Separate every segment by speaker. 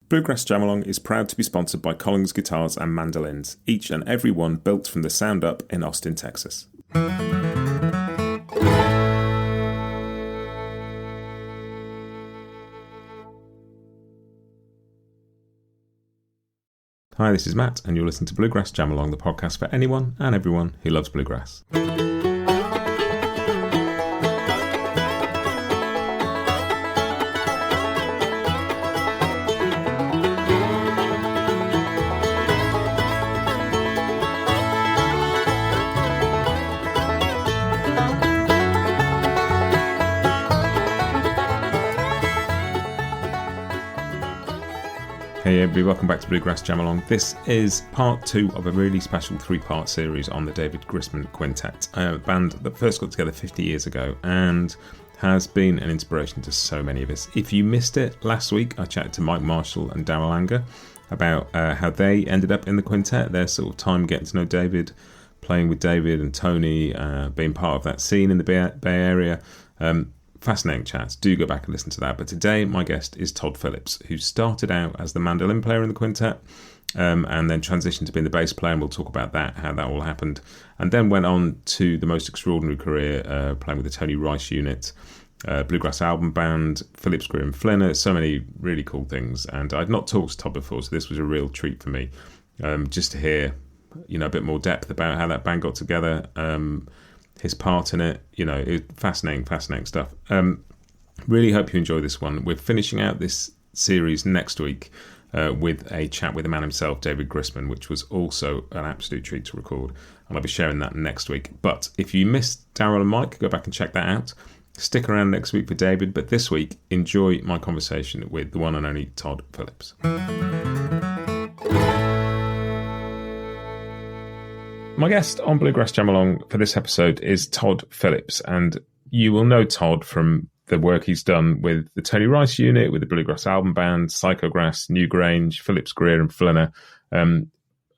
Speaker 1: Bluegrass Jam Along is proud to be sponsored by Collins Guitars and Mandolins, each and every one built from the sound up in Austin, Texas. Hi, this is Matt, and you're listening to Bluegrass Jam Along, the podcast for anyone and everyone who loves bluegrass. Hey everybody, welcome back to Bluegrass Jam Along. This is part 2 of a really special 3-part series on the David Grisman Quintet, a band that first got together 50 years ago and has been an inspiration to so many of us. If you missed it last week, I chatted to Mike Marshall and Darol about how they ended up in the quintet, their sort of time getting to know David, playing with David and Tony, being part of that scene in the Bay Area. Fascinating chats. Do go back and listen to that. But today, my guest is Todd Phillips, who started out as the mandolin player in the quintet and then transitioned to being the bass player. And we'll talk about that, how that all happened. And then went on to the most extraordinary career, playing with the Tony Rice unit, Bluegrass album band, Phillips, Grier and Flinner. So many really cool things. And I'd not talked to Todd before, so this was a real treat for me, just to hear, a bit more depth about how that band got together. His part in it, fascinating stuff. Really hope you enjoy this one. We're finishing out this series next week with a chat with the man himself, David Grisman, which was also an absolute treat to record. And I'll be sharing that next week. But if you missed Darol and Mike, go back and check that out. Stick around next week for David. But this week, enjoy my conversation with the one and only Todd Phillips. My guest on Bluegrass Jam Along for this episode is Todd Phillips, and you will know Todd from the work he's done with the Tony Rice unit, with the Bluegrass album band, Psychograss, Newgrange, Phillips, Grier and Flinner.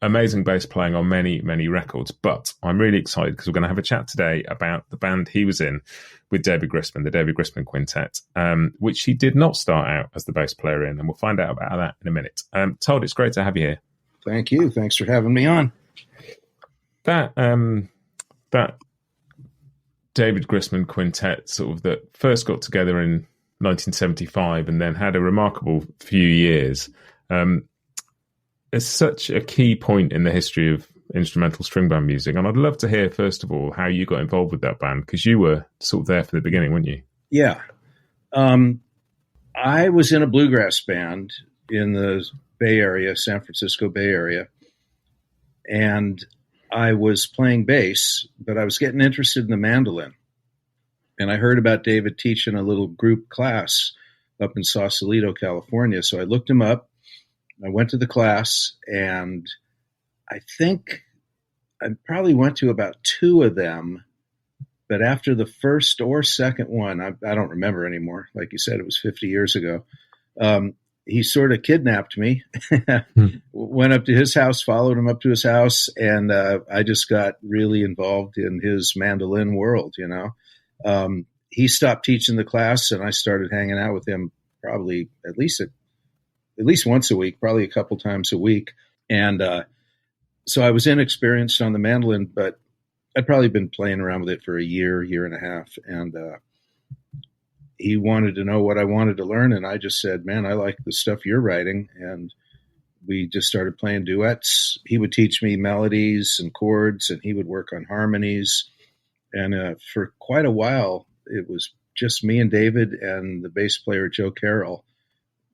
Speaker 1: Amazing bass playing on many, many records. But I'm really excited because we're going to have a chat today about the band he was in with David Grisman, the David Grisman Quintet, which he did not start out as the bass player in, and we'll find out about that in a minute. Todd, it's great to have you here.
Speaker 2: Thank you. Thanks for having me on.
Speaker 1: That David Grisman Quintet sort of that first got together in 1975 and then had a remarkable few years. It's such a key point in the history of instrumental string band music. And I'd love to hear, first of all, how you got involved with that band, because you were sort of there for the beginning, weren't you?
Speaker 2: Yeah. I was in a bluegrass band in the Bay Area, San Francisco Bay Area. And I was playing bass, but I was getting interested in the mandolin. And I heard about David teaching a little group class up in Sausalito, California. So I looked him up. I went to the class, and I think I probably went to about 2 of them. But after the first or second one, I don't remember anymore. Like you said, it was 50 years ago. He sort of kidnapped me, went up to his house, followed him up to his house, and I just got really involved in his mandolin world, He stopped teaching the class, and I started hanging out with him probably at least once a week, probably a couple times a week. And so I was inexperienced on the mandolin, but I'd probably been playing around with it for a year and a half, and he wanted to know what I wanted to learn, and I just said, man, I like the stuff you're writing. And we just started playing duets. He would teach me melodies and chords, and he would work on harmonies. And for quite a while, it was just me and David and the bass player, Joe Carroll,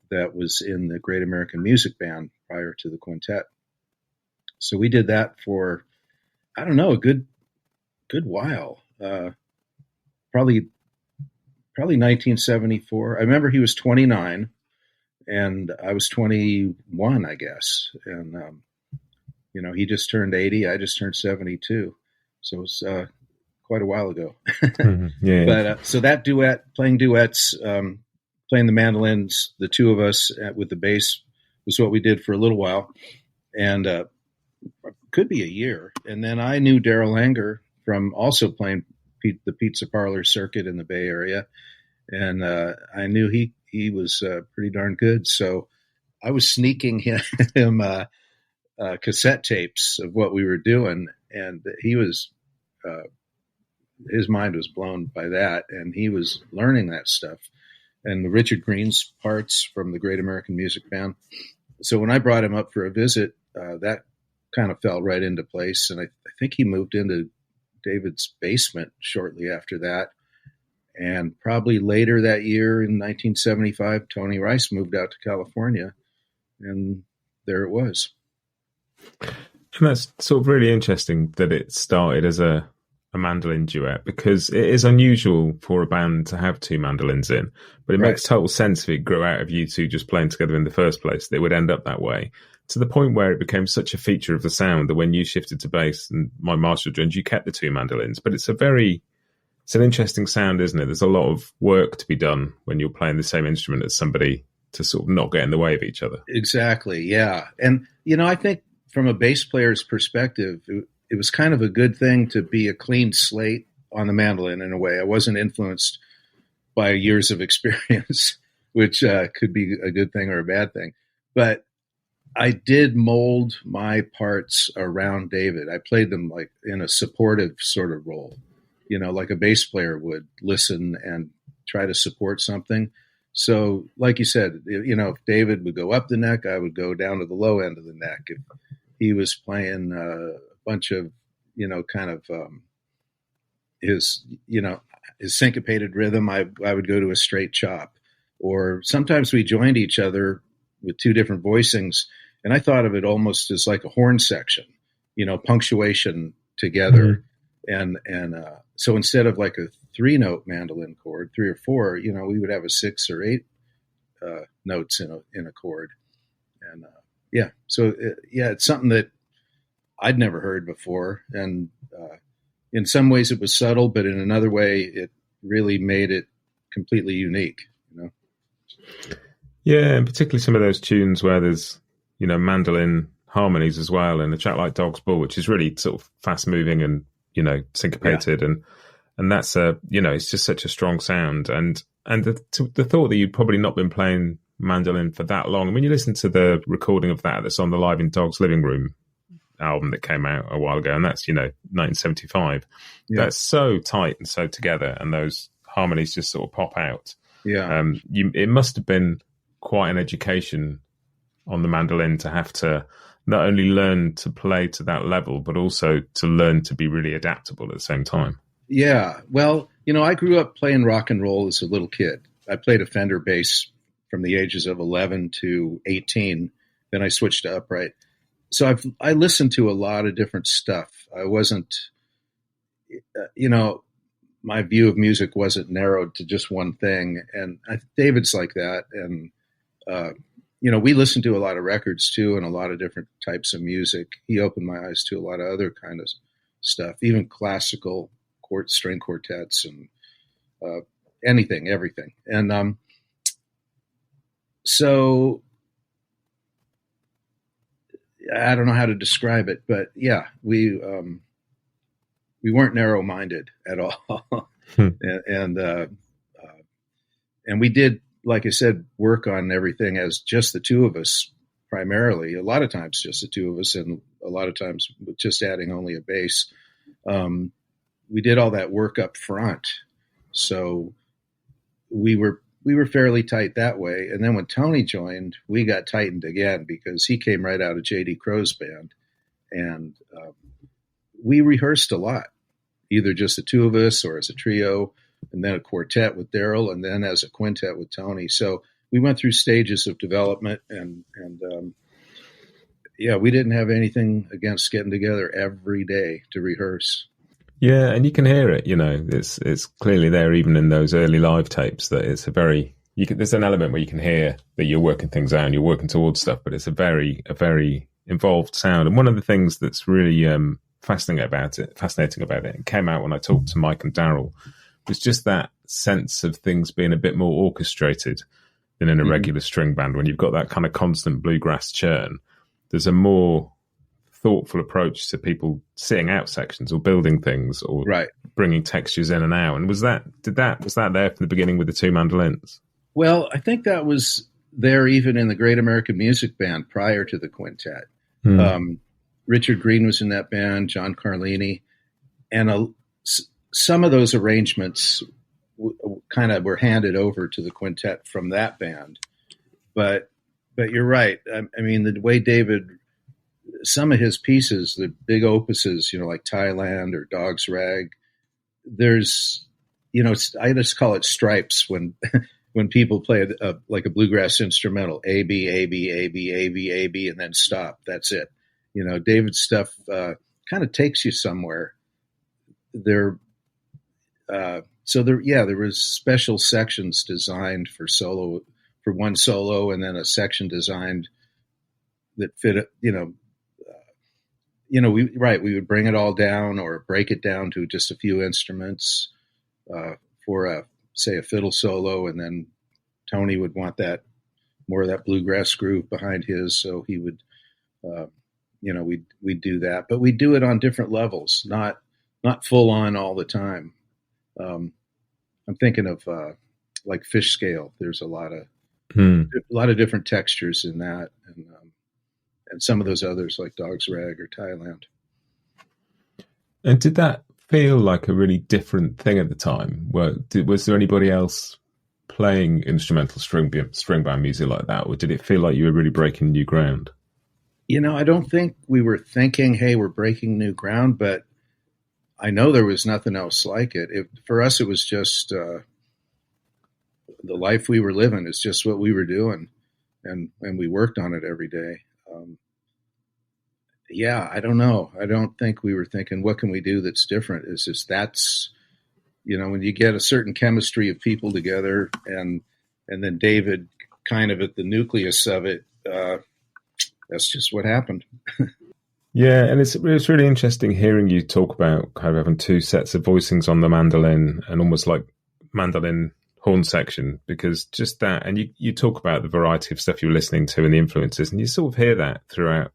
Speaker 2: that was in the Great American Music Band prior to the quintet. So we did that for, I don't know, a good while, probably 1974. I remember he was 29 and I was 21, I guess. And, he just turned 80. I just turned 72. So it was quite a while ago.
Speaker 1: Mm-hmm. Yeah.
Speaker 2: But so that duet, playing duets, playing the mandolins, the 2 of us with the bass was what we did for a little while. And could be a year. And then I knew Darol from also playing the pizza parlor circuit in the Bay Area. And I knew he was pretty darn good. So I was sneaking him cassette tapes of what we were doing, and he was his mind was blown by that, and he was learning that stuff and the Richard Green's parts from the Great American Music Band. So when I brought him up for a visit, that kind of fell right into place, and I think he moved into David's basement shortly after that. And probably later that year in 1975, Tony Rice moved out to California, and there it was.
Speaker 1: And that's sort of really interesting that it started as a mandolin duet, because it is unusual for a band to have two mandolins in, but it makes total sense if it grew out of you two just playing together in the first place, that it would end up that way, to the point where it became such a feature of the sound that when you shifted to bass and my Marshall drums, you kept the two mandolins. But it's an interesting sound, isn't it? There's a lot of work to be done when you're playing the same instrument as somebody to sort of not get in the way of each other.
Speaker 2: Exactly, yeah. And, I think from a bass player's perspective, it was kind of a good thing to be a clean slate on the mandolin in a way. I wasn't influenced by years of experience, which could be a good thing or a bad thing. But I did mold my parts around David. I played them like in a supportive sort of role, like a bass player would listen and try to support something. So like you said, if David would go up the neck, I would go down to the low end of the neck. If he was playing a bunch of, his syncopated rhythm, I would go to a straight chop. Or sometimes we joined each other with two different voicings, and I thought of it almost as like a horn section, punctuation together. Mm-hmm. And so instead of like a 3-note mandolin chord, 3 or 4, we would have a 6 or 8 notes in a chord. And it's something that I'd never heard before. And in some ways it was subtle, but in another way it really made it completely unique.
Speaker 1: Yeah, and particularly some of those tunes where there's, mandolin harmonies as well, and a track like Dog's Ball, which is really sort of fast moving and, syncopated. Yeah. And that's it's just such a strong sound. And the thought that you'd probably not been playing mandolin for that long. And when you listen to the recording of that's on the Live in Dog's Living Room album that came out a while ago, and that's 1975. Yeah. That's so tight and so together, and those harmonies just sort of pop out.
Speaker 2: Yeah.
Speaker 1: It must have been quite an education on the mandolin to have to not only learn to play to that level, but also to learn to be really adaptable at the same time.
Speaker 2: Yeah. Well, I grew up playing rock and roll as a little kid. I played a Fender bass from the ages of 11 to 18. Then I switched to upright. So I listened to a lot of different stuff. I wasn't, my view of music wasn't narrowed to just one thing. And David's like that. And, we listened to a lot of records too, and a lot of different types of music. He opened my eyes to a lot of other kind of stuff, even classical string quartets and everything. And so I don't know how to describe it, but yeah, we weren't narrow-minded at all. And we did, like I said, work on everything as just the two of us primarily. A lot of times just the two of us, and a lot of times with just adding only a bass. We did all that work up front. So we were fairly tight that way. And then when Tony joined, we got tightened again because he came right out of J.D. Crow's band. And we rehearsed a lot, either just the two of us or as a trio, and then a quartet with Darol, and then as a quintet with Tony. So we went through stages of development, and we didn't have anything against getting together every day to rehearse.
Speaker 1: Yeah, and you can hear it. It's clearly there, even in those early live tapes. That it's there's an element where you can hear that you're working things out and you're working towards stuff, but it's a very involved sound. And one of the things that's really fascinating about it, it came out when I talked to Mike and Darol, was just that sense of things being a bit more orchestrated than in a regular string band. When you've got that kind of constant bluegrass churn, there's a more thoughtful approach to people sitting out sections or building things or bringing textures in and out. And was that there from the beginning with the two mandolins?
Speaker 2: Well, I think that was there even in the Great American Music Band prior to the quintet. Richard Green was in that band, John Carlini, and some of those arrangements kind of were handed over to the quintet from that band. But you're right. I mean, the way David, some of his pieces, the big opuses, like Thailand or Dog's Rag, there's, I just call it stripes when when people play like a bluegrass instrumental, A, B, A, B, A, B, A, B, A, B, and then stop. That's it. David's stuff kind of takes you somewhere. There was special sections designed for one solo, and then a section designed that fit, we would bring it all down or break it down to just a few instruments for say a fiddle solo, and then Tony would want more of that bluegrass groove behind his, so he would, we'd do that, but we do it on different levels, not full on all the time. I'm thinking of like Fish Scale. There's a lot of different textures in that, and some of those others like Dog's Rag or Thailand.
Speaker 1: And did that feel like a really different thing at the time? Was there anybody else playing instrumental string band music like that, or did it feel like you were really breaking new ground?
Speaker 2: I don't think we were thinking, hey, we're breaking new ground, but I know there was nothing else like it. For us, it was just the life we were living. It's just what we were doing, and we worked on it every day. I don't know. I don't think we were thinking, what can we do that's different? It's just that's, when you get a certain chemistry of people together, and then David kind of at the nucleus of it, that's just what happened.
Speaker 1: Yeah, and it's really interesting hearing you talk about kind of having two sets of voicings on the mandolin and almost like mandolin horn section, because just that, and you talk about the variety of stuff you're listening to and the influences, and you sort of hear that throughout,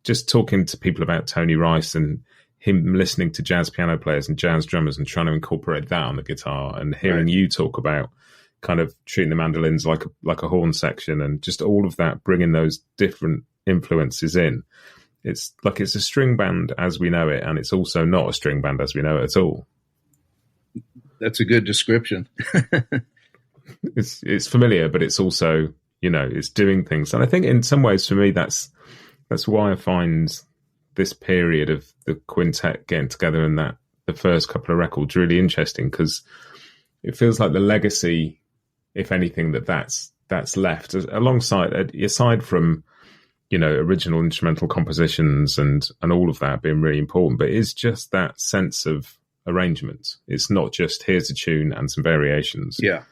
Speaker 1: just talking to people about Tony Rice and him listening to jazz piano players and jazz drummers and trying to incorporate that on the guitar, and hearing you talk about kind of treating the mandolins like a horn section, and just all of that, bringing those different influences in. It's like it's a string band as we know it, and it's also not a string band as we know it at all.
Speaker 2: That's a good description.
Speaker 1: It's familiar, but it's also, it's doing things. And I think in some ways for me, that's why I find this period of the quintet getting together and that the first couple of records really interesting, because it feels like the legacy, if anything, that's left alongside, aside from, original instrumental compositions and all of that being really important, but it's just that sense of arrangement. It's not just here's a tune and some variations.
Speaker 2: Yeah.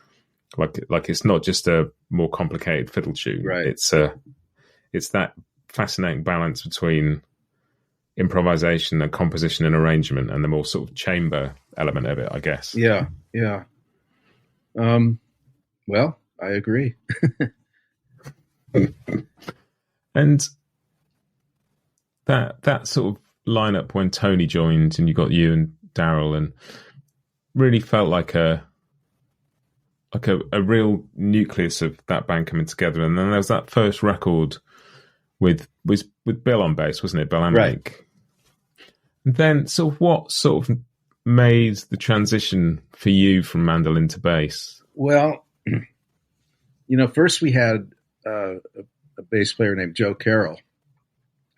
Speaker 1: Like it's not just a more complicated fiddle tune.
Speaker 2: Right.
Speaker 1: It's that fascinating balance between improvisation and composition and arrangement, and the more sort of chamber element of it, I guess.
Speaker 2: Yeah. Yeah. Well, I agree.
Speaker 1: And that sort of lineup when Tony joined and you got you and Darol, and really felt like a real nucleus of that band coming together. And then there was that first record with Bill on bass, wasn't it? Bill Amlink.
Speaker 2: Right.
Speaker 1: And then what made the transition for you from mandolin to bass?
Speaker 2: Well, first we had a bass player named Joe Carroll,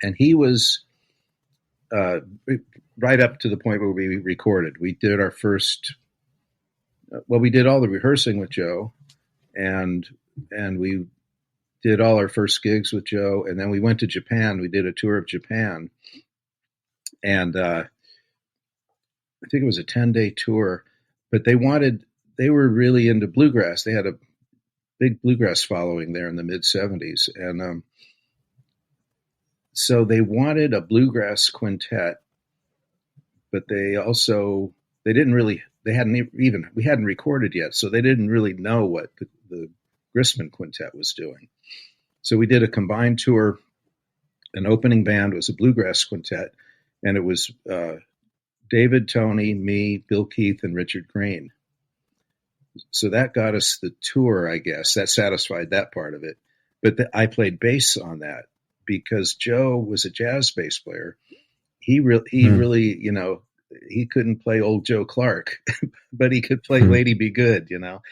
Speaker 2: and he was right up to the point where we recorded. We did our first, we did all the rehearsing with Joe, and we did all our first gigs with Joe, and then we went to Japan. We did a tour of Japan, and I think it was a 10-day tour, but they were really into bluegrass. They had a big bluegrass following there in the mid-'70s. And so they wanted a bluegrass quintet, but we hadn't recorded yet, so they didn't really know what the Grisman Quintet was doing. So we did a combined tour. An opening band was a bluegrass quintet, and it was David, Tony, me, Bill Keith, and Richard Green. So that got us the tour, I guess. That satisfied that part of it. But I played bass on that because Joe was a jazz bass player. He really, you know, he couldn't play old Joe Clark, but he could play Lady Be Good, you know.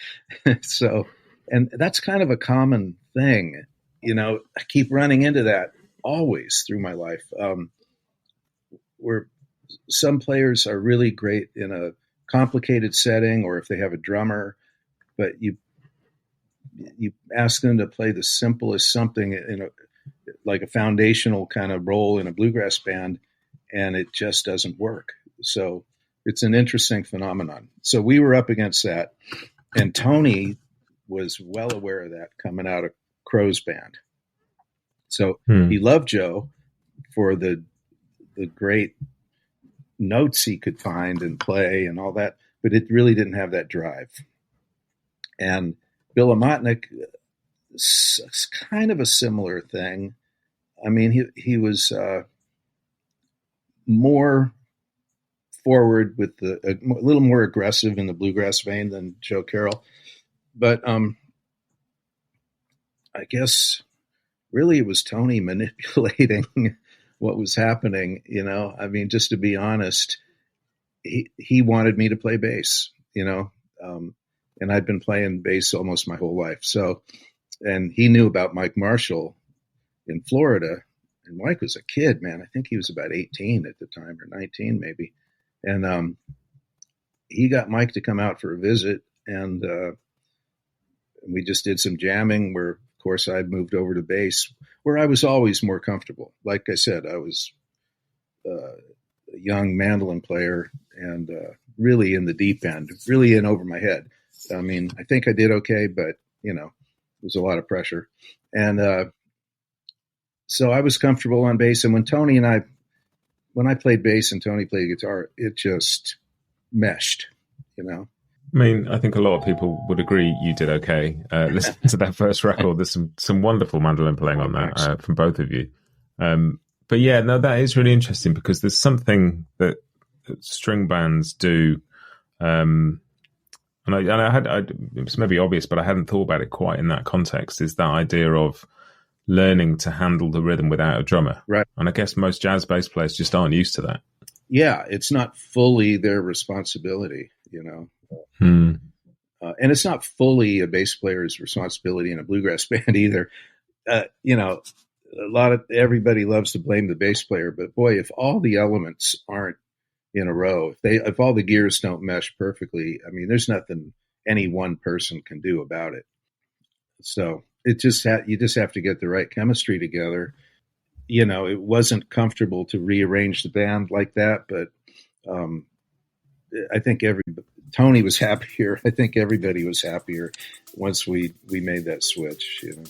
Speaker 2: So, and that's kind of a common thing, you know. I keep running into that always through my life, where some players are really great in a complicated setting, or if they have a drummer, but you ask them to play the simplest something in like a foundational kind of role in a bluegrass band, and it just doesn't work. So it's an interesting phenomenon. So we were up against that, and Tony was well aware of that coming out of Crow's band. So he loved Joe for the great notes he could find and play and all that, but it really didn't have that drive. And Bill Amotnik is kind of a similar thing. I mean, he was more forward with a little more aggressive in the bluegrass vein than Joe Carroll. But I guess really it was Tony manipulating what was happening, you know. I mean, just to be honest, he wanted me to play bass, you know, and I'd been playing bass almost my whole life. So, and he knew about Mike Marshall in Florida, and Mike was a kid, man. I think he was about 18 at the time, or 19 maybe. And he got Mike to come out for a visit, and we just did some jamming where, of course, I'd moved over to bass, where I was always more comfortable. Like I said, I was a young mandolin player and really in the deep end, really in over my head. I mean, I think I did okay, but, you know, it was a lot of pressure. And so I was comfortable on bass. And when I played bass and Tony played guitar, it just meshed, you know.
Speaker 1: I mean, I think a lot of people would agree you did okay. Listen to that first record. There's some wonderful mandolin playing on that from both of you. But yeah, no, that is really interesting because there's something that string bands do. And it was maybe obvious, but I hadn't thought about it quite in that context, is that idea of learning to handle the rhythm without a drummer.
Speaker 2: Right.
Speaker 1: And I guess most jazz bass players just aren't used to that.
Speaker 2: Yeah, it's not fully their responsibility, you know. And it's not fully a bass player's responsibility in a bluegrass band either. You know, everybody loves to blame the bass player, but boy, if all the elements aren't in a row, if all the gears don't mesh perfectly, I mean, there's nothing any one person can do about it. So you just have to get the right chemistry together. You know, it wasn't comfortable to rearrange the band like that, but I think Tony was happier. I think everybody was happier once we made that switch, you know.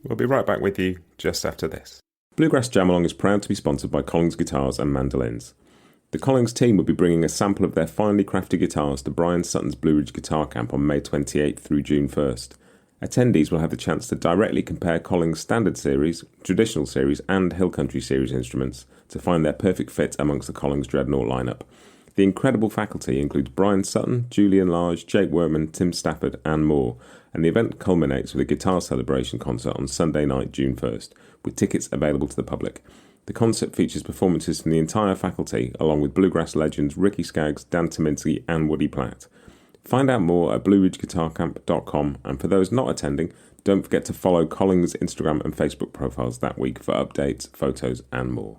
Speaker 1: We'll be right back with you just after this. Bluegrass Jam Along is proud to be sponsored by Collings Guitars and Mandolins. The Collings team will be bringing a sample of their finely crafted guitars to Bryan Sutton's Blue Ridge Guitar Camp on May 28th through June 1st. Attendees will have the chance to directly compare Collings Standard Series, Traditional Series and Hill Country Series instruments to find their perfect fit amongst the Collings Dreadnought lineup. The incredible faculty includes Bryan Sutton, Julian Large, Jake Worman, Tim Stafford and more, and the event culminates with a guitar celebration concert on Sunday night, June 1st, with tickets available to the public. The concert features performances from the entire faculty, along with bluegrass legends Ricky Skaggs, Dan Tominski and Woody Platt. Find out more at blueridgeguitarcamp.com, and for those not attending, don't forget to follow Collings' Instagram and Facebook profiles that week for updates, photos and more.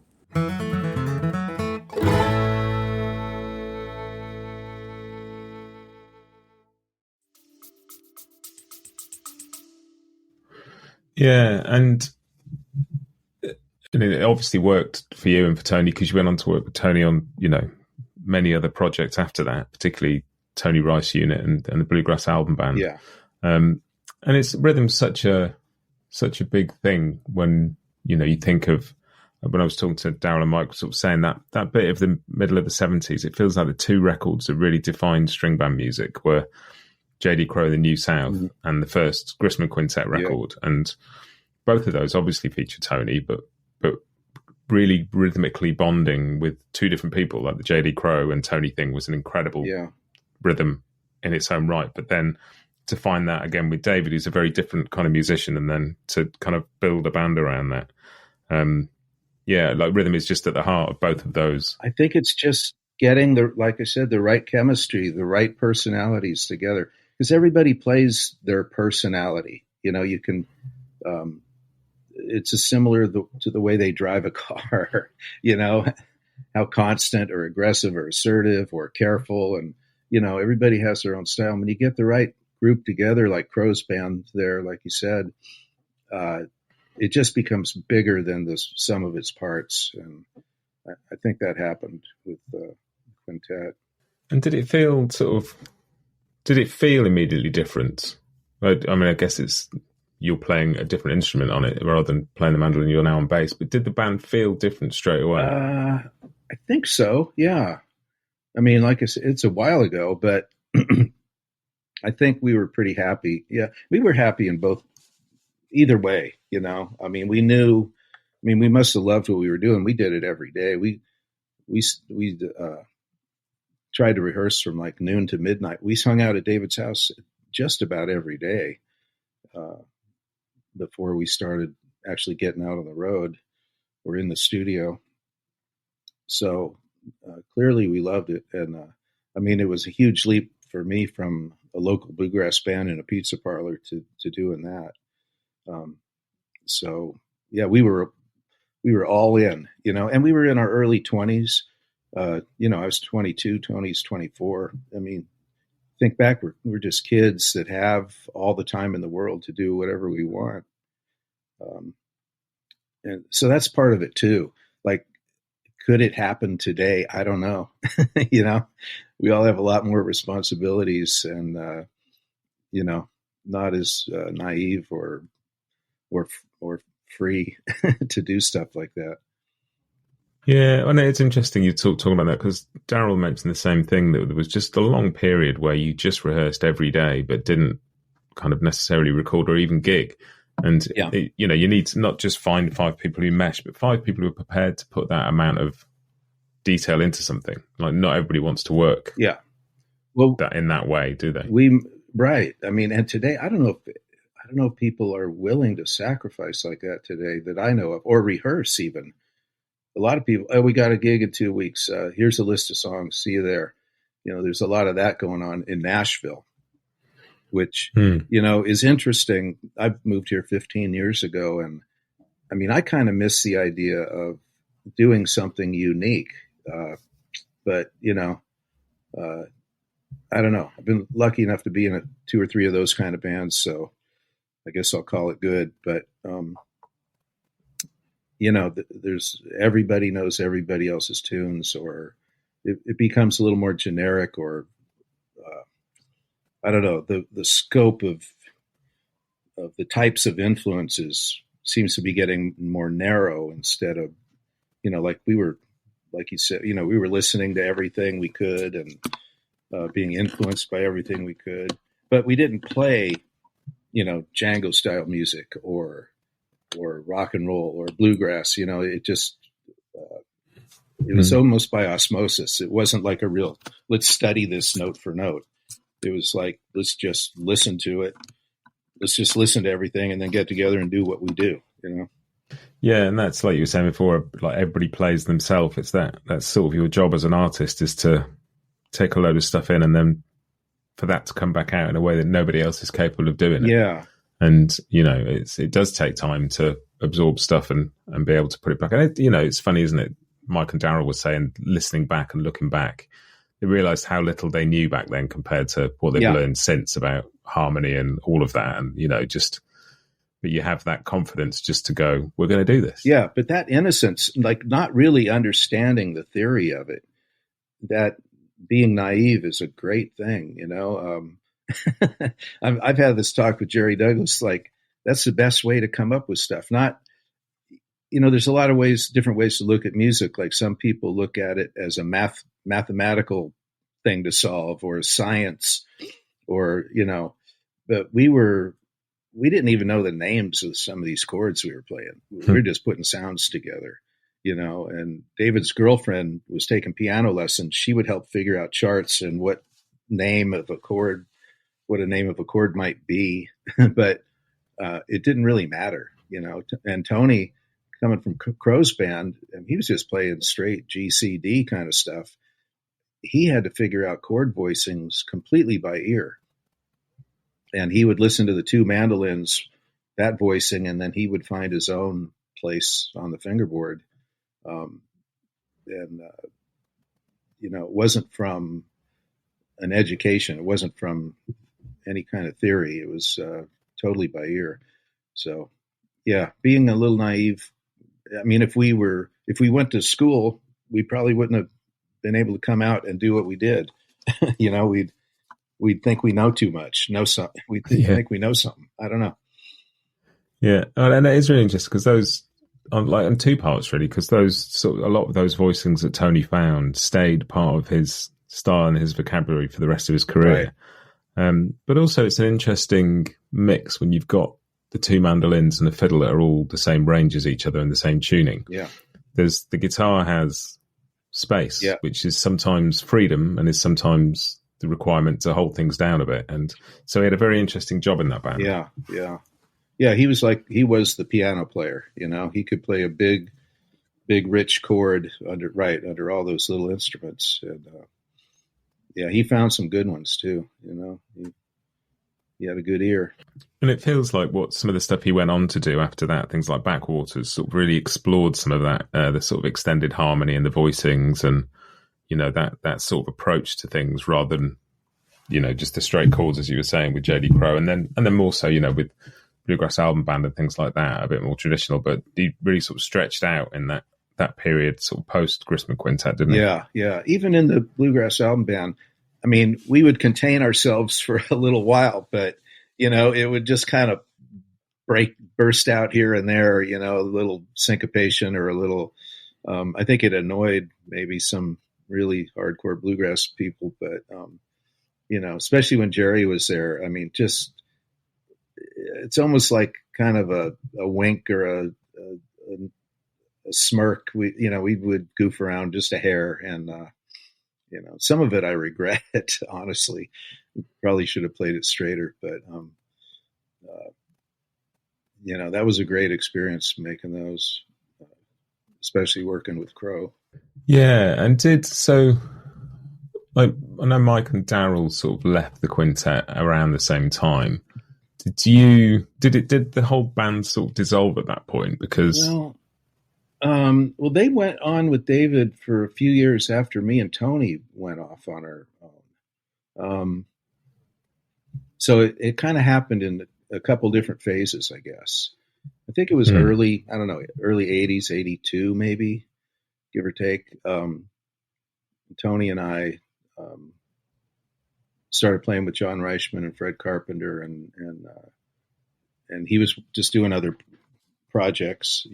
Speaker 1: Yeah, and it obviously worked for you and for Tony because you went on to work with Tony on, you know, many other projects after that, particularly Tony Rice Unit and the Bluegrass Album Band.
Speaker 2: Yeah.
Speaker 1: And it's rhythm's such a big thing when, you know, you think of, when I was talking to Darol and Mike, sort of saying that bit of the middle of the 70s, it feels like the two records that really defined string band music were J.D. Crowe, The New South, and the first Grisman Quintet record. Yeah. And both of those obviously feature Tony, but really rhythmically bonding with two different people, like the J.D. Crowe and Tony thing was an incredible rhythm in its own right. But then to find that again with David, who's a very different kind of musician, and then to kind of build a band around that. Like rhythm is just at the heart of both of those.
Speaker 2: I think it's just getting like I said, the right chemistry, the right personalities together, because everybody plays their personality. You can, it's similar to the way they drive a car, how constant or aggressive or assertive or careful. And, everybody has their own style. When you get the right group together, like Crow's band there, like you said, it just becomes bigger than the sum of its parts. And I think that happened with the quintet.
Speaker 1: And did it feel immediately different? I mean, I guess you're playing a different instrument on it rather than playing the mandolin. You're now on bass, but did the band feel different straight away?
Speaker 2: I think so. Yeah. I mean, like I said, it's a while ago, but I think we were pretty happy. Yeah. We were happy in both, either way, I mean, we must have loved what we were doing. We did it every day. We tried to rehearse from like noon to midnight. We hung out at David's house just about every day before we started actually getting out on the road or in the studio. So clearly we loved it. And I mean, it was a huge leap for me from a local bluegrass band in a pizza parlor to doing that. So yeah, we were all in, and we were in our early 20s. I was 22, Tony's 24. I mean, think back, we're just kids that have all the time in the world to do whatever we want. And so that's part of it too. Like, could it happen today? I don't know. We all have a lot more responsibilities and, not as naive or free to do stuff like that.
Speaker 1: Yeah, and it's interesting you talking about that, because Darol mentioned the same thing, that there was just a long period where you just rehearsed every day but didn't kind of necessarily record or even gig. And, you need to not just find 5 people who mesh, but 5 people who are prepared to put that amount of detail into something. Like, not everybody wants to work that in that way, do they?
Speaker 2: Right. I mean, and today, I don't know if people are willing to sacrifice like that today that I know of, or rehearse even. A lot of people, we got a gig in 2 weeks. Here's a list of songs. See you there. There's a lot of that going on in Nashville, which, is interesting. I moved here 15 years ago. And I mean, I kind of miss the idea of doing something unique. But, I don't know. I've been lucky enough to be in 2 or 3 of those kind of bands. So I guess I'll call it good. But, there's everybody knows everybody else's tunes, or it becomes a little more generic, or I don't know, the scope of the types of influences seems to be getting more narrow instead of, like we were, like you said, we were listening to everything we could and being influenced by everything we could, but we didn't play, Django style music or rock and roll or bluegrass. It just, it was almost by osmosis. It wasn't like a real, let's study this note for note. It was like, let's just listen to it. Let's just listen to everything and then get together and do what we do,
Speaker 1: Yeah, and that's like you were saying before, like everybody plays themselves. It's that's sort of your job as an artist, is to take a load of stuff in and then for that to come back out in a way that nobody else is capable of doing it.
Speaker 2: Yeah.
Speaker 1: And, it does take time to absorb stuff and be able to put it back. And, it's funny, isn't it? Mike and Darol was saying, listening back and looking back, they realised how little they knew back then compared to what they've learned since about harmony and all of that. And, but you have that confidence just to go, we're going to do this.
Speaker 2: Yeah, but that innocence, like not really understanding the theory of it, that being naive is a great thing, I've had this talk with Jerry Douglas, like that's the best way to come up with stuff. Not, there's a lot of different ways to look at music. Like some people look at it as a mathematical thing to solve, or a science, or, but we didn't even know the names of some of these chords we were playing. We were just putting sounds together, and David's girlfriend was taking piano lessons. She would help figure out charts and what name of a chord, what a name of a chord might be, but it didn't really matter, And Tony, coming from Crow's band, and he was just playing straight G, C, D kind of stuff. He had to figure out chord voicings completely by ear. And he would listen to the two mandolins, that voicing, and then he would find his own place on the fingerboard. It wasn't from an education. It wasn't from any kind of theory. It was totally by ear. So, yeah, being a little naive. I mean, if we went to school, we probably wouldn't have been able to come out and do what we did. We'd think we know too much. We'd think we know something. I don't know.
Speaker 1: Yeah, and that is really interesting because those, on two parts really, because those a lot of those voicings that Tony found stayed part of his style and his vocabulary for the rest of his career. Right. But also, it's an interesting mix when you've got the two mandolins and the fiddle that are all the same range as each other and the same tuning.
Speaker 2: Yeah,
Speaker 1: the guitar has space, which is sometimes freedom and is sometimes the requirement to hold things down a bit. And so he had a very interesting job in that band.
Speaker 2: Yeah. He was the piano player, he could play a big, rich chord under all those little instruments. And, he found some good ones too, he had a good ear.
Speaker 1: And it feels like what some of the stuff he went on to do after that, things like Backwaters, sort of really explored some of that, the sort of extended harmony and the voicings and, that sort of approach to things rather than, just the straight chords, as you were saying, with J.D. Crowe. And then more so, with Bluegrass Album Band and things like that, a bit more traditional, but he really sort of stretched out in that period, sort of post Grisman Quintet, didn't he?
Speaker 2: Yeah. Even in the Bluegrass Album Band, I mean, we would contain ourselves for a little while, but, it would just kind of burst out here and there, a little syncopation or a little, I think it annoyed maybe some really hardcore bluegrass people, but, especially when Jerry was there, I mean, just, it's almost like kind of a wink or a smirk. We would goof around just a hair and, some of it I regret, honestly. Probably should have played it straighter, but, that was a great experience making those, especially working with Crowe.
Speaker 1: Yeah, and I know Mike and Darol sort of left the quintet around the same time. Did the whole band sort of dissolve at that point? Because
Speaker 2: well, they went on with David for a few years after me and Tony went off on our own. So it kind of happened in a couple different phases, I guess. I think it was early 80s, 82 maybe, give or take. Tony and I started playing with John Reichman and Fred Carpenter, and he was just doing other projects,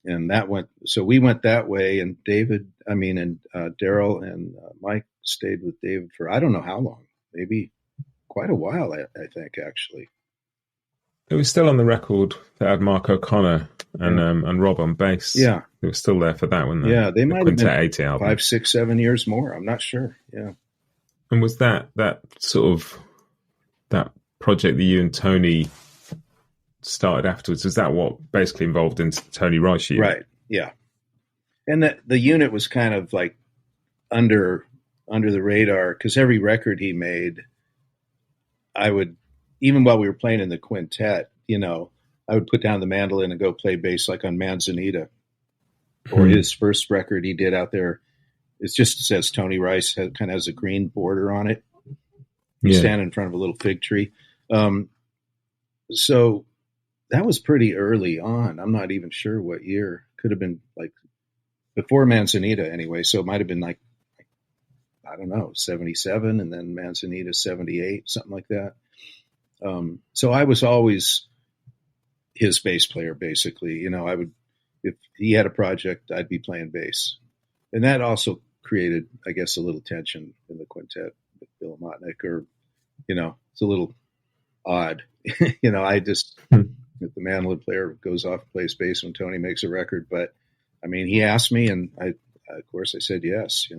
Speaker 2: and so we went that way. And Darol and Mike stayed with David for I don't know how long, maybe quite a while. I think actually.
Speaker 1: It was still on the record that had Mark O'Connor and Rob on bass.
Speaker 2: Yeah,
Speaker 1: they were still there for that, weren't they?
Speaker 2: Yeah, they might have been
Speaker 1: 80 album.
Speaker 2: 5, 6, 7 years more. I'm not sure. Yeah.
Speaker 1: And was that sort of that project that you and Tony started afterwards? Was that what basically involved into the Tony Rice unit?
Speaker 2: Right. Yeah. And the unit was kind of like under the radar because every record he made, I would, even while we were playing in the quintet, I would put down the mandolin and go play bass like on Manzanita. Or his first record he did out there, it just says Tony Rice, kind of has a green border on it. You stand in front of a little fig tree. So that was pretty early on. I'm not even sure what year. Could have been like before Manzanita anyway. So it might have been like, I don't know, 77 and then Manzanita 78, something like that. So I was always his bass player, basically. I would, if he had a project, I'd be playing bass. And that also created, I guess, a little tension in the quintet with Bill Motnick, or, it's a little odd. I just, if the mandolin player goes off and plays bass when Tony makes a record. But, I mean, he asked me, and of course I said yes,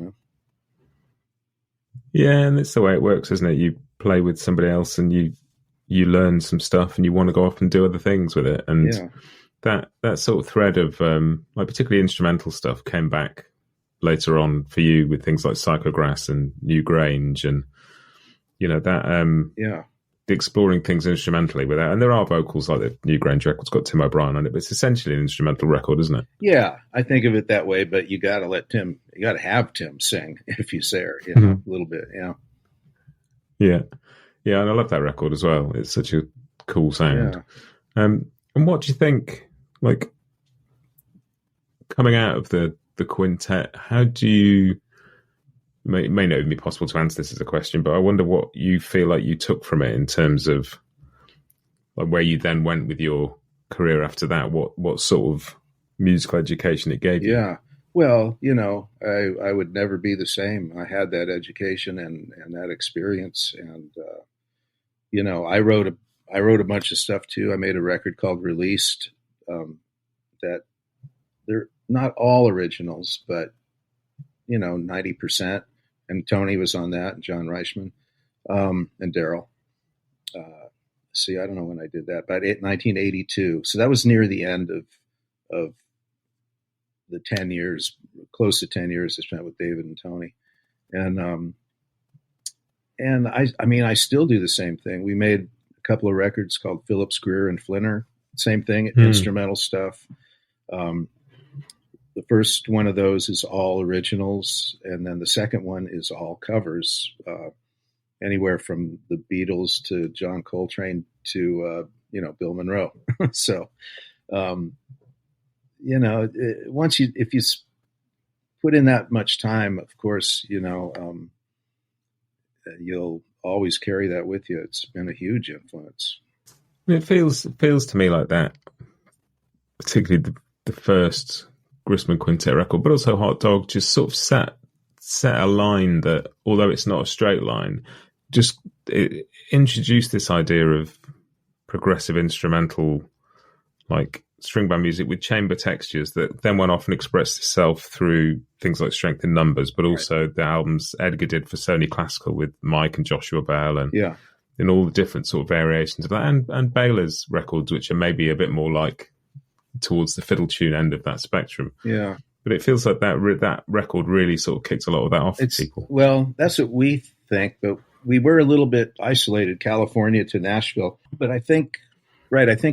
Speaker 1: Yeah, and it's the way it works, isn't it? You play with somebody else and you learn some stuff and you want to go off and do other things with it. And
Speaker 2: Yeah,
Speaker 1: that sort of thread of like particularly instrumental stuff came back later on for you with things like Psychograss and New Grange and that
Speaker 2: yeah,
Speaker 1: the exploring things instrumentally without, and there are vocals like the New Grange record's got Tim O'Brien on it, but it's essentially an instrumental record, isn't it?
Speaker 2: yeah. I think of it that way, but you got to have Tim sing if you say,
Speaker 1: Mhm.
Speaker 2: a little bit. Yeah,
Speaker 1: Yeah, yeah, and I love that record as well. It's such a cool sound.
Speaker 2: yeah,
Speaker 1: And what do you think, like, coming out of the quintet? How do you? It may not even be possible to answer this as a question, but I wonder what you feel like you took from it in terms of like where you then went with your career after that. What sort of musical education it gave you?
Speaker 2: yeah. Well, I would never be the same. I had that education and that experience, and I wrote a bunch of stuff too. I made a record called Released. That they're not all originals, but 90%. And Tony was on that, and John Reichman, and Darol. See, I don't know when I did that, but 1982. So that was near the end of the 10 years, close to 10 years I spent with David and Tony. And I mean, I still do the same thing. We made a couple of records called Phillips, Grier and Flinner. Same thing, instrumental stuff. The first one of those is all originals, and then the second one is all covers, anywhere from the Beatles to John Coltrane to Bill Monroe. So, if you put in that much time, of course, you'll always carry that with you. It's been a huge influence.
Speaker 1: It feels to me like that, particularly the first Grisman Quintet record, but also Hot Dog just sort of set a line that, although it's not a straight line, just it introduced this idea of progressive instrumental, like string band music with chamber textures that then went off and expressed itself through things like Strength in Numbers, but also the albums Edgar did for Sony Classical with Mike and Joshua Bell, and in all the different sort of variations of that, and Baylor's records, which are maybe a bit more like towards the fiddle tune end of that spectrum.
Speaker 2: Yeah.
Speaker 1: But it feels like that record really sort of kicked a lot of that off for people.
Speaker 2: Well, that's what we think, but we were a little bit isolated, California to Nashville. But I think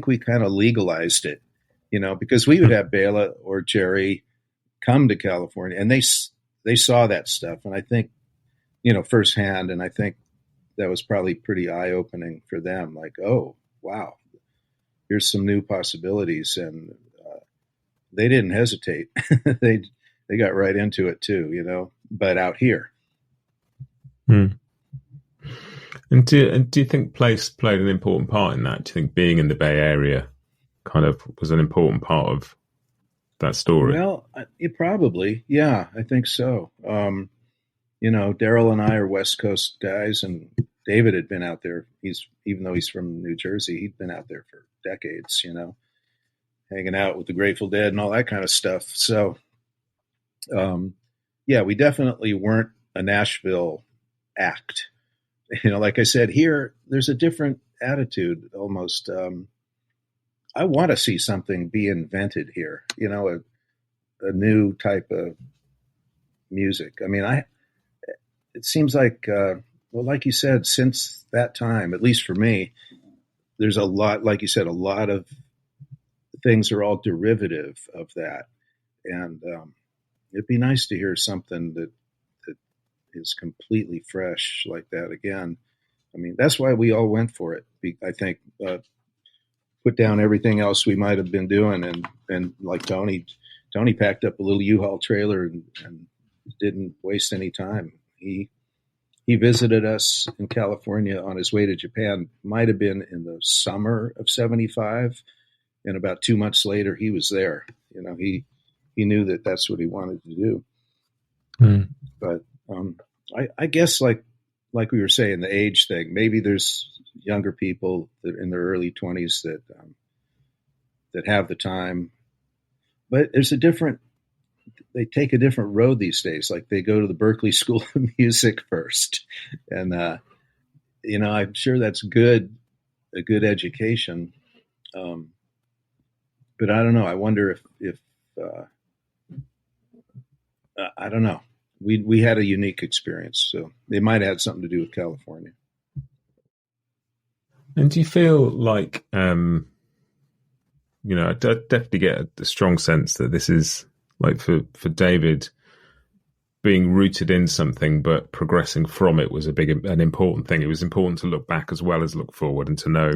Speaker 2: we kind of legalized it, because we would have Bela or Jerry come to California, and they saw that stuff, and I think, firsthand, and I think that was probably pretty eye-opening for them. Like, oh, wow, here's some new possibilities, and they didn't hesitate. they got right into it too, but out here.
Speaker 1: And do you think place played an important part in that? Do you think being in the Bay Area kind of was an important part of that story?
Speaker 2: Well, probably, yeah, I think so. Darol and I are West Coast guys, and David had been out there. Even though he's from New Jersey, he'd been out there for decades, hanging out with the Grateful Dead and all that kind of stuff. So, we definitely weren't a Nashville act. Like I said, here, there's a different attitude almost. I want to see something be invented here, a new type of music. I mean, it seems like, like you said, since that time, at least for me, there's a lot, like you said, a lot of things are all derivative of that. And it'd be nice to hear something that is completely fresh like that again. I mean, that's why we all went for it. I think, put down everything else we might have been doing. And like Tony packed up a little U-Haul trailer and didn't waste any time. He visited us in California on his way to Japan, might have been in the summer of 75. And about 2 months later, he was there. He knew that that's what he wanted to do. But I guess like we were saying, the age thing, maybe there's younger people that in their early 20s that have the time, but there's a different they take a different road these days. Like they go to the Berklee School of Music first, and I'm sure that's a good education. But I don't know. I wonder if I don't know. We had a unique experience, so they might have had something to do with California.
Speaker 1: And do you feel like, I definitely get a strong sense that this is like for David, being rooted in something but progressing from it was an important thing. It was important to look back as well as look forward and to know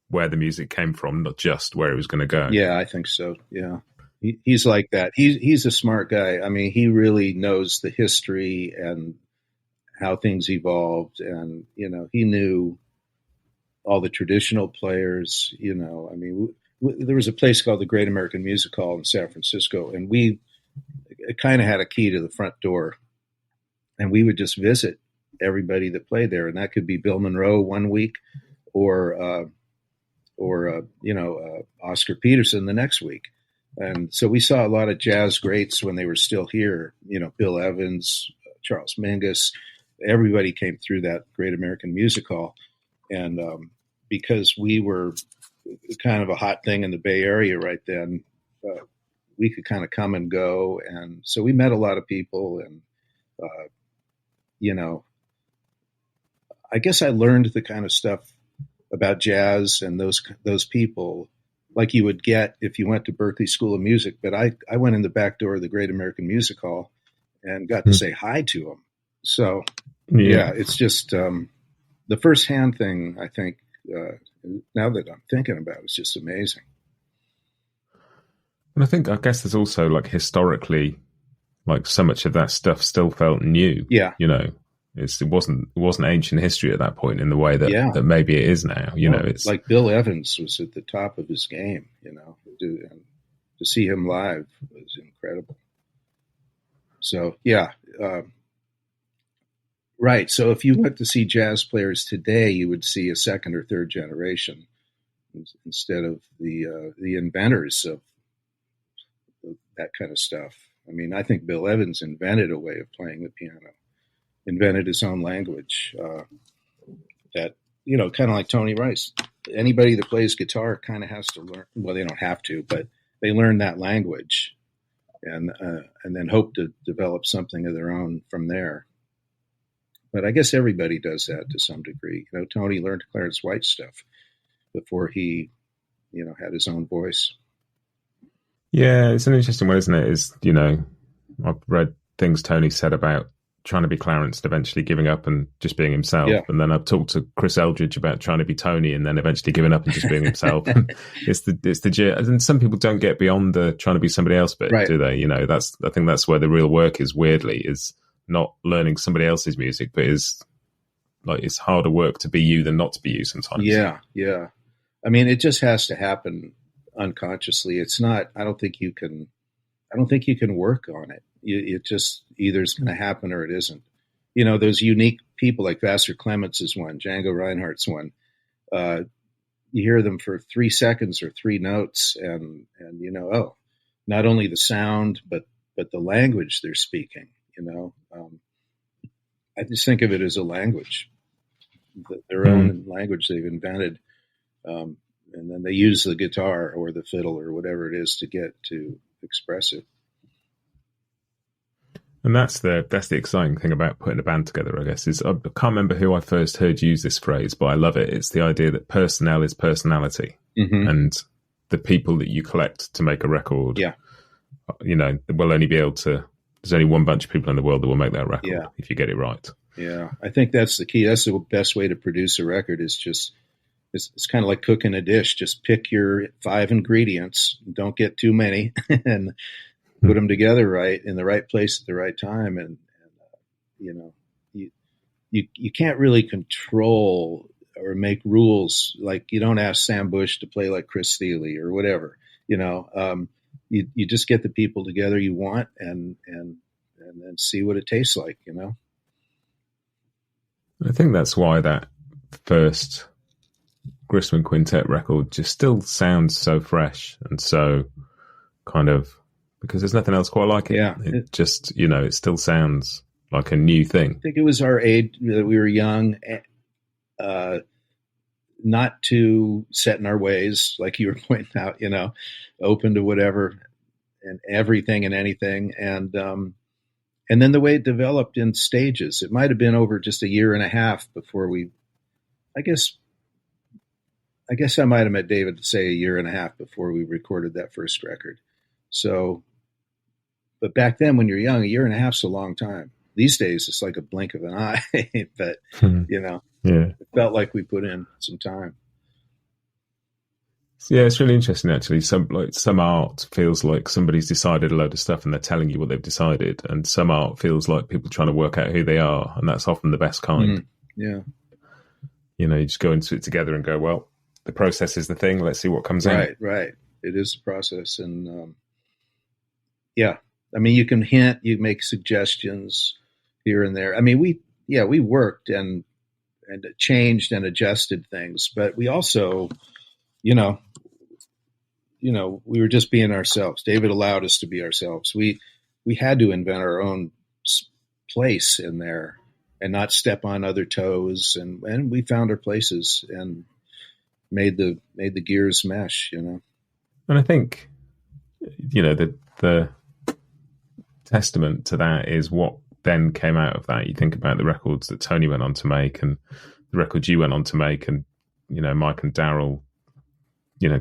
Speaker 1: where the music came from, not just where it was going to go.
Speaker 2: Yeah, I think so. Yeah. He's like that. He's a smart guy. I mean, he really knows the history and how things evolved. And, he knew all the traditional players, I mean, there was a place called the Great American Music Hall in San Francisco, and we kind of had a key to the front door, and we would just visit everybody that played there. And that could be Bill Monroe one week or Oscar Peterson the next week. And so we saw a lot of jazz greats when they were still here, Bill Evans, Charles Mingus, everybody came through that Great American Music Hall. And because we were kind of a hot thing in the Bay Area right then, we could kind of come and go. And so we met a lot of people. And, I guess I learned the kind of stuff about jazz and those people like you would get if you went to Berklee School of Music. But I went in the back door of the Great American Music Hall and got to say hi to them. So, it's just the firsthand thing, I think, now that I'm thinking about it, it's just amazing.
Speaker 1: And I guess there's also like historically, like so much of that stuff still felt new.
Speaker 2: Yeah.
Speaker 1: It wasn't ancient history at that point in the way that maybe it is now. It's
Speaker 2: like Bill Evans was at the top of his game. To see him live was incredible. So right. So if you went to see jazz players today, you would see a second or third generation instead of the inventors of that kind of stuff. I mean, I think Bill Evans invented a way of playing the piano. Invented his own language that, kind of like Tony Rice. Anybody that plays guitar kind of has to learn. Well, they don't have to, but they learn that language and then hope to develop something of their own from there. But I guess everybody does that to some degree. Tony learned Clarence White stuff before he, had his own voice.
Speaker 1: Yeah, it's an interesting one, isn't it? I've read things Tony said about trying to be Clarence and eventually giving up and just being himself. Yeah. And then I've talked to Chris Eldridge about trying to be Tony and then eventually giving up and just being himself. And some people don't get beyond the trying to be somebody else bit, do they? I think that's where the real work is, weirdly, is not learning somebody else's music, but is like, it's harder work to be you than not to be you sometimes.
Speaker 2: Yeah. Yeah. I mean, it just has to happen unconsciously. It's not, I don't think you can work on it. It just either is going to happen or it isn't. Those unique people like Vassar Clements is one, Django Reinhardt's one. You hear them for 3 seconds or 3 notes, and not only the sound but the language they're speaking. I just think of it as a language, their own language they've invented, and then they use the guitar or the fiddle or whatever it is to get to express it.
Speaker 1: And that's the exciting thing about putting a band together, I guess, is I can't remember who I first heard use this phrase, but I love it. It's the idea that personnel is personality. Mm-hmm. And the people that you collect to make a record, will only be able to, there's only one bunch of people in the world that will make that record if you get it right. Yeah,
Speaker 2: I think that's the key. That's the best way to produce a record is just, it's kind of like cooking a dish. Just pick your 5 ingredients, don't get too many, and put them together right in the right place at the right time. And you can't really control or make rules. Like you don't ask Sam Bush to play like Chris Thile or whatever, you just get the people together you want and then see what it tastes like,
Speaker 1: I think that's why that first Grisman Quintet record just still sounds so fresh and so kind of because there's nothing else quite like it.
Speaker 2: Yeah.
Speaker 1: It just, it still sounds like a new thing.
Speaker 2: I think it was our age that we were young, not too set in our ways, like you were pointing out, open to whatever and everything and anything. And then the way it developed in stages, it might have been over just a year and a half before I guess I might have met David to say a year and a half before we recorded that first record. So, but back then when you're young, a year and a half's a long time. These days it's like a blink of an eye, but it felt like we put in some time.
Speaker 1: Yeah, it's really interesting actually. Some art feels like somebody's decided a load of stuff and they're telling you what they've decided, and some art feels like people trying to work out who they are, and that's often the best kind.
Speaker 2: Yeah.
Speaker 1: You just go into it together and go, well, the process is the thing. Let's see what comes out.
Speaker 2: Right. It is the process, and I mean, you can hint, you make suggestions here and there. I mean, we worked and changed and adjusted things, but we also, we were just being ourselves. David allowed us to be ourselves. We had to invent our own place in there and not step on other toes. And we found our places and made the gears mesh, And
Speaker 1: I think, the testament to that is what then came out of that. You think about the records that Tony went on to make and the records you went on to make, and, Mike and Darol,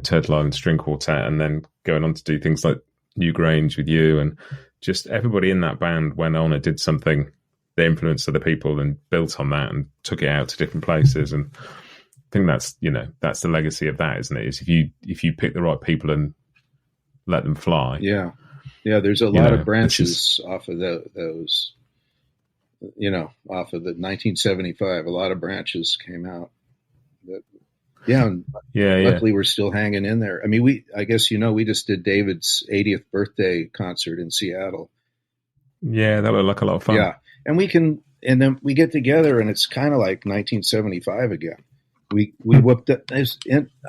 Speaker 1: Turtle Island String Quartet, and then going on to do things like New Grange with you, and just everybody in that band went on and did something that influenced other people and built on that and took it out to different places. And I think that's the legacy of that, isn't it? Is if you pick the right people and let them fly.
Speaker 2: Yeah. There's a lot of branches off of those. Off of the 1975, a lot of branches came out. Luckily we're still hanging in there. I mean, I guess we just did David's 80th birthday concert in Seattle.
Speaker 1: Yeah, that looked like a lot of fun.
Speaker 2: Yeah, and then we get together and it's kind of like 1975 again. We whooped it. I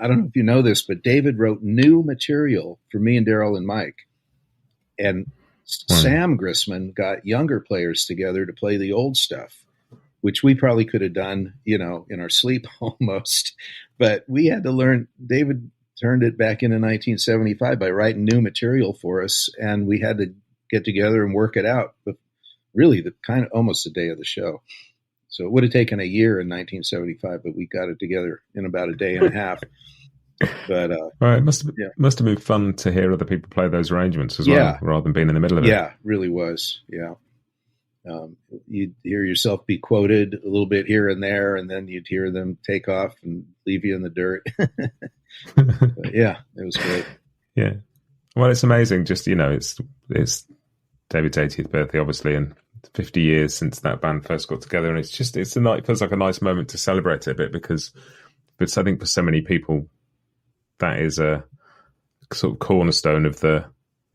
Speaker 2: don't know if you know this, but David wrote new material for me and Darol and Mike, and Sam Grisman got younger players together to play the old stuff, which we probably could have done, in our sleep almost. But we had to learn. David turned it back into 1975 by writing new material for us, and we had to get together and work it out. But really, almost the day of the show. So it would have taken a year in 1975, but we got it together in about a day and a half. But
Speaker 1: right, it must have been fun to hear other people play those arrangements as well, rather than being in the middle of it.
Speaker 2: Yeah, it really was. Yeah. You'd hear yourself be quoted a little bit here and there, and then you'd hear them take off and leave you in the dirt. But yeah, it was great.
Speaker 1: Yeah. Well, it's amazing. Just, it's David's 80th birthday, obviously, and 50 years since that band first got together. And it feels like a nice moment to celebrate it a bit, because I think for so many people, that is a sort of cornerstone of the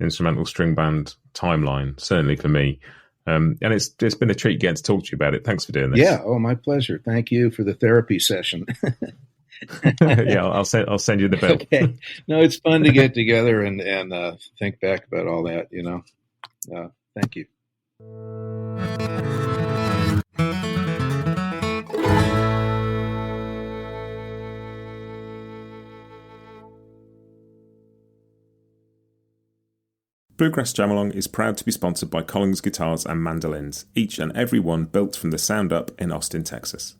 Speaker 1: instrumental string band timeline, certainly for me. And it's been a treat getting to talk to you about it. Thanks for doing this.
Speaker 2: Yeah. Oh, my pleasure. Thank you for the therapy session.
Speaker 1: Yeah, I'll send you the bill.
Speaker 2: Okay. No, it's fun to get together and think back about all that, Thank you.
Speaker 1: Bluegrass Jam Along is proud to be sponsored by Collins Guitars and Mandolins, each and every one built from the sound up in Austin, Texas.